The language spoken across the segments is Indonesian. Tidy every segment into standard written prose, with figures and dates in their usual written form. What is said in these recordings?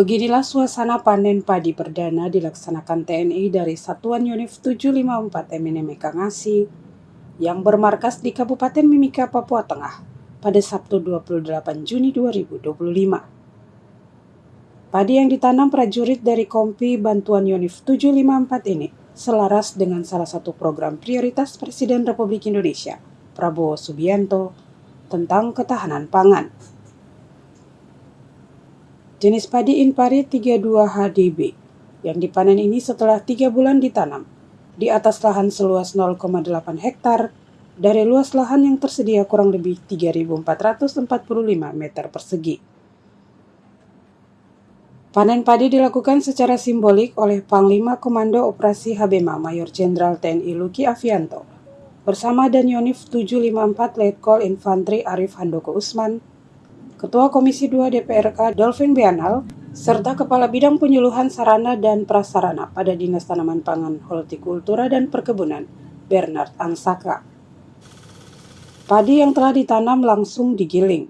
Beginilah suasana panen padi perdana dilaksanakan TNI dari Satuan Yunif 754 MNMK Ngasi yang bermarkas di Kabupaten Mimika, Papua Tengah pada Sabtu 28 Juni 2025. Padi yang ditanam prajurit dari Kompi Bantuan Yunif 754 ini selaras dengan salah satu program prioritas Presiden Republik Indonesia, Prabowo Subianto, tentang ketahanan pangan. Jenis padi Inpari 32HDB yang dipanen ini setelah 3 bulan ditanam di atas lahan seluas 0,8 hektar dari luas lahan yang tersedia kurang lebih 3.445 meter persegi. Panen padi dilakukan secara simbolik oleh Panglima Komando Operasi Habema Mayor Jenderal TNI Luki Afianto bersama Danionif 754 Letkol Infantri Arif Handoko Usman, Ketua Komisi 2 DPRK Dolvin Bianal, serta Kepala Bidang Penyuluhan Sarana dan Prasarana pada Dinas Tanaman Pangan, Hortikultura dan Perkebunan, Bernard Ansaka. Padi yang telah ditanam langsung digiling.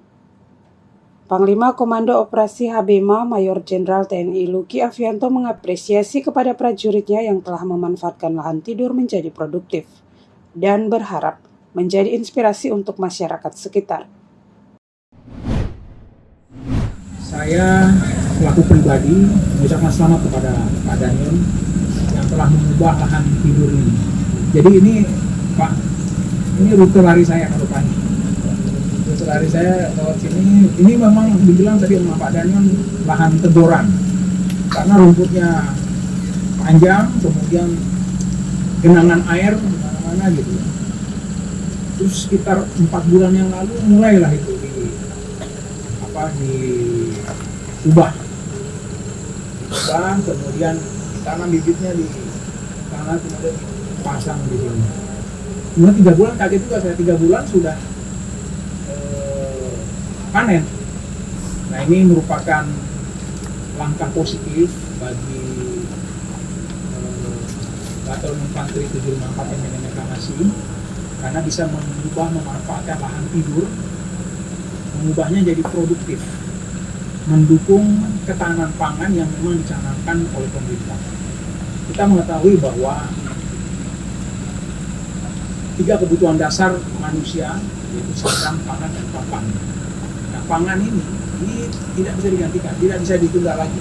Panglima Komando Operasi Habema Mayor Jenderal TNI Luki Afianto mengapresiasi kepada prajuritnya yang telah memanfaatkan lahan tidur menjadi produktif dan berharap menjadi inspirasi untuk masyarakat sekitar. Saya selaku pribadi mengucapkan selamat kepada Pak Daniel yang telah mengubah lahan tidur ini. Jadi ini Pak, ini rute lari saya ke depan. Rute lari saya lewat sini, ini memang dibilang tadi sama Pak Daniel lahan tegoran. Karena rumputnya panjang, kemudian genangan air mana-mana gitu. Terus sekitar 4 bulan yang lalu mulailah itu diubah, kemudian tanam bibitnya di tanah, kemudian pasang di sini. Kemudian 3 bulan, kaget juga saya, 3 bulan sudah panen. Nah, ini merupakan langkah positif bagi Batalion Infanteri 754 MNMK Ngasi karena bisa memanfaatkan lahan tidur, mengubahnya jadi produktif, mendukung ketahanan pangan yang memang dicanangkan oleh pemerintah. Kita mengetahui bahwa 3 kebutuhan dasar manusia yaitu sandang, pangan, dan papan. Nah, pangan ini tidak bisa digantikan, tidak bisa ditunda lagi,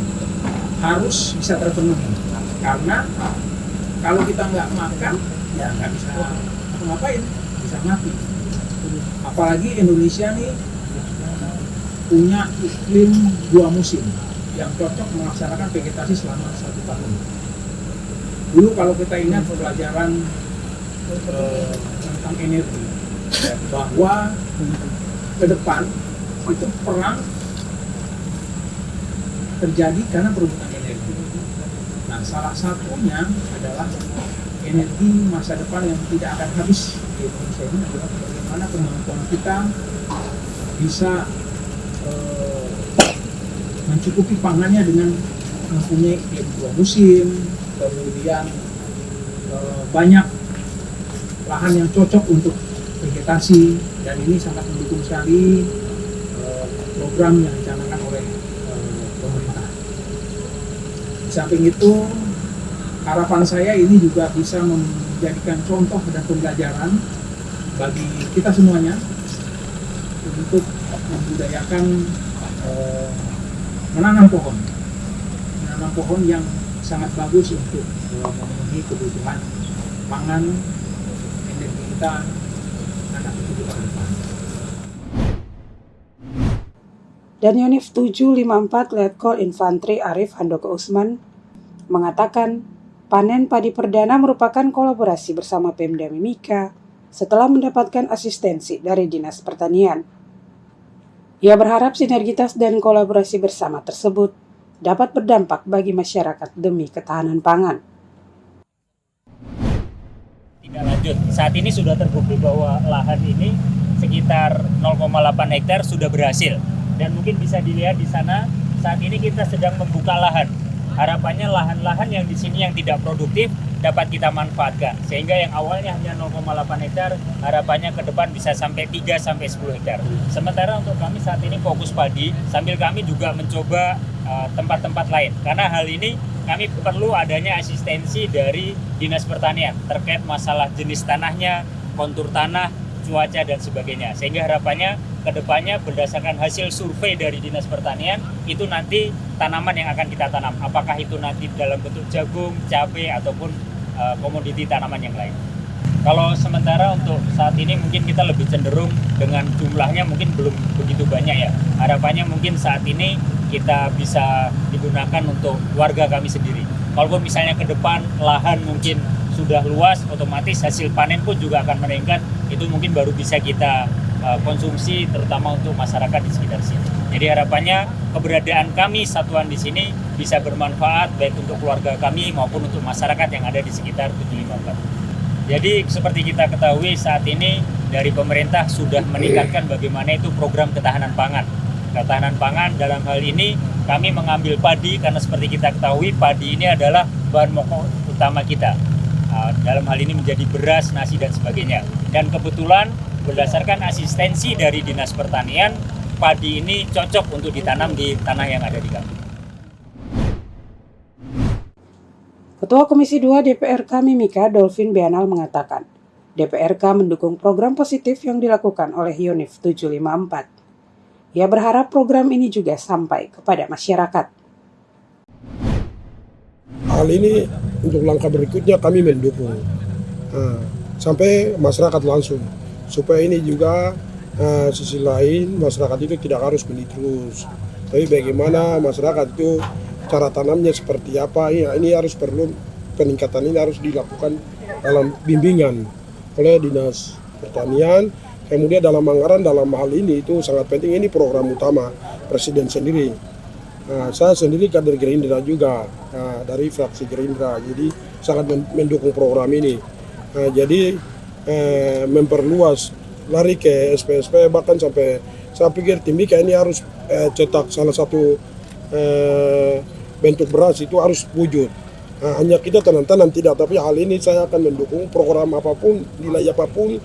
harus bisa terpenuhi. Karena kalau kita nggak makan, ya nggak bisa ngapain, bisa mati. Apalagi Indonesia nih punya iklim 2 musim yang cocok melaksanakan vegetasi selama 1 tahun. Dulu kalau kita ingat pelajaran tentang energi, bahwa ke depan itu perang terjadi karena perebutan energi. Nah, salah satunya adalah energi masa depan yang tidak akan habis di Indonesia ini adalah bagaimana kemampuan kita bisa mencukupi pangannya dengan mempunyai iklim 2 musim, kemudian banyak lahan yang cocok untuk vegetasi, dan ini sangat mendukung sekali program yang dicanangkan oleh pemerintah. Di samping itu, harapan saya ini juga bisa menjadikan contoh dan pembelajaran bagi kita semuanya untuk membudayakan menanam pohon yang sangat bagus untuk memenuhi kebutuhan pangan, energi kita, anak cucu kita ke depan. Danionif 754 Letkol Infantri Arif Handoko Usman mengatakan panen padi perdana merupakan kolaborasi bersama Pemda Mimika setelah mendapatkan asistensi dari Dinas Pertanian. Ia berharap sinergitas dan kolaborasi bersama tersebut dapat berdampak bagi masyarakat demi ketahanan pangan. Tidak lanjut, saat ini sudah terbukti bahwa lahan ini sekitar 0,8 hektar sudah berhasil. Dan mungkin bisa dilihat di sana, saat ini kita sedang membuka lahan. Harapannya lahan-lahan yang di sini yang tidak produktif dapat kita manfaatkan. Sehingga yang awalnya hanya 0,8 hektar, harapannya ke depan bisa sampai 3-10 hektar. Sementara untuk kami saat ini fokus padi, sambil kami juga mencoba tempat-tempat lain. Karena hal ini kami perlu adanya asistensi dari Dinas Pertanian terkait masalah jenis tanahnya, kontur tanah, cuaca dan sebagainya. Sehingga harapannya ke depannya berdasarkan hasil survei dari Dinas Pertanian itu nanti tanaman yang akan kita tanam. Apakah itu nanti dalam bentuk jagung, cabai ataupun komoditi tanaman yang lain. Kalau sementara untuk saat ini mungkin kita lebih cenderung dengan jumlahnya mungkin belum begitu banyak ya. Harapannya mungkin saat ini kita bisa digunakan untuk warga kami sendiri. Kalaupun misalnya ke depan lahan mungkin sudah luas, otomatis hasil panen pun juga akan meningkat. Itu mungkin baru bisa kita konsumsi terutama untuk masyarakat di sekitar sini. Jadi harapannya keberadaan kami satuan di sini bisa bermanfaat baik untuk keluarga kami maupun untuk masyarakat yang ada di sekitar 754. Jadi seperti kita ketahui saat ini dari pemerintah sudah meningkatkan bagaimana itu program ketahanan pangan. Ketahanan pangan dalam hal ini kami mengambil padi karena seperti kita ketahui padi ini adalah bahan pokok utama kita. Dalam hal ini menjadi beras, nasi dan sebagainya. Dan kebetulan berdasarkan asistensi dari Dinas Pertanian, padi ini cocok untuk ditanam di tanah yang ada di kami. Ketua Komisi 2 DPRK Mimika Dolvin Beanal mengatakan, DPRK mendukung program positif yang dilakukan oleh UNIF 754. Ia berharap program ini juga sampai kepada masyarakat. Hal ini untuk langkah berikutnya kami mendukung sampai masyarakat langsung, supaya ini juga sisi lain masyarakat itu tidak harus beli terus, tapi bagaimana masyarakat itu cara tanamnya seperti apa, ya ini harus perlu peningkatan ini harus dilakukan dalam bimbingan oleh Dinas Pertanian. Kemudian dalam anggaran dalam hal ini itu sangat penting, ini program utama Presiden sendiri. Saya sendiri kader Gerindra juga dari fraksi Gerindra, jadi sangat mendukung program ini. Jadi memperluas lari ke SPSP, bahkan sampai saya pikir Timika ini harus cetak salah satu bentuk beras itu harus wujud. Hanya kita tanam-tanam tidak, tapi hal ini saya akan mendukung program apapun, nilai apapun,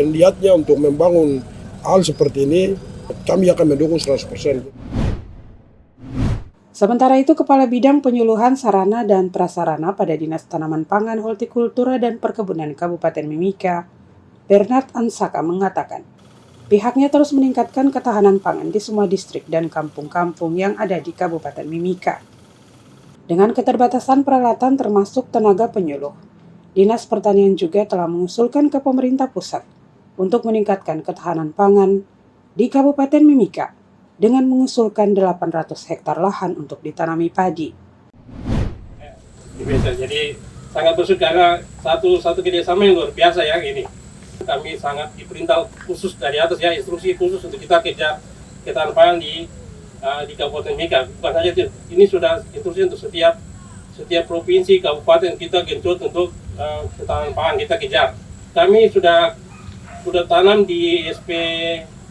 niatnya untuk membangun hal seperti ini, kami akan mendukung 100%. Sementara itu, Kepala Bidang Penyuluhan Sarana dan Prasarana pada Dinas Tanaman Pangan, Hortikultura dan Perkebunan Kabupaten Mimika, Bernard Ansaka mengatakan, pihaknya terus meningkatkan ketahanan pangan di semua distrik dan kampung-kampung yang ada di Kabupaten Mimika. Dengan keterbatasan peralatan termasuk tenaga penyuluh, Dinas Pertanian juga telah mengusulkan ke pemerintah pusat untuk meningkatkan ketahanan pangan di Kabupaten Mimika dengan mengusulkan 800 hektar lahan untuk ditanami padi. Jadi sangat bersyukur karena satu kerjasama yang luar biasa ya ini. Kami sangat diperintah khusus dari atas ya, instruksi khusus untuk kita kejar ketahanan pangan di Kabupaten Mimika. Bukan saja itu, ini sudah instruksi untuk setiap provinsi, kabupaten kita genjot untuk ketahanan pangan kita kejar. Kami sudah tanam di SP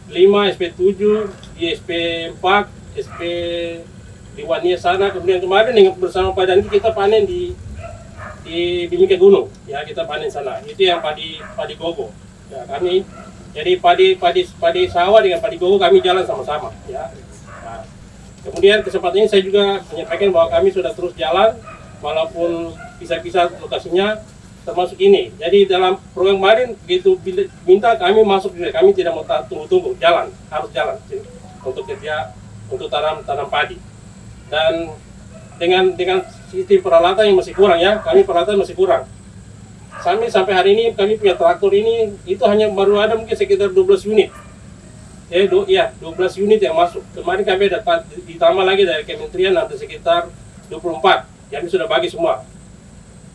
5, SP 7, di SP 4, SP di Wania sana. Kemudian kemarin yang bersama Pak Dandi kita panen di Mimika Gunung, ya kita panen sana. Itu yang padi gogo. Ya, kami jadi padi sawah dengan padi gogo kami jalan sama-sama. Ya. Nah, kemudian kesempatan ini saya juga menyampaikan bahwa kami sudah terus jalan, walaupun pisah-pisah lokasinya termasuk ini. Jadi dalam program kemarin begitu minta kami masuk, kami tidak mau tunggu-tunggu, harus jalan untuk kerja untuk tanam padi. Dan dengan sistem peralatan yang masih kurang ya, kami peralatan masih kurang. Sampai hari ini kami punya traktor ini itu hanya baru ada mungkin sekitar 12 unit. 12 unit yang masuk. Kemarin kami dapat ditambah lagi dari kementerian ada sekitar 24. Kami sudah bagi semua.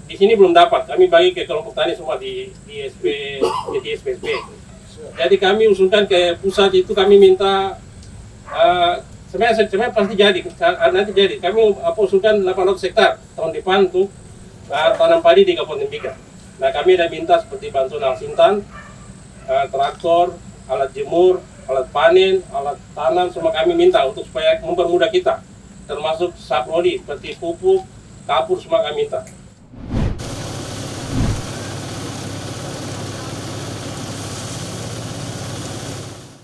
Di sini belum dapat. Kami bagi ke kelompok tani semua di SPSP. Jadi kami usulkan ke pusat itu, kami minta sebenarnya pasti jadi, nanti jadi. Kami usulkan 800 hektar tahun depan untuk tanam padi di Kabupaten Mimika. Nah kami ada minta seperti bantuan alat sintan, traktor, alat jemur, alat panen, alat tanam, semua kami minta untuk supaya mempermudah kita. Termasuk saprodi seperti pupuk, kapur, semua kami minta.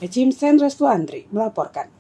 Jimsen Restu Andri melaporkan.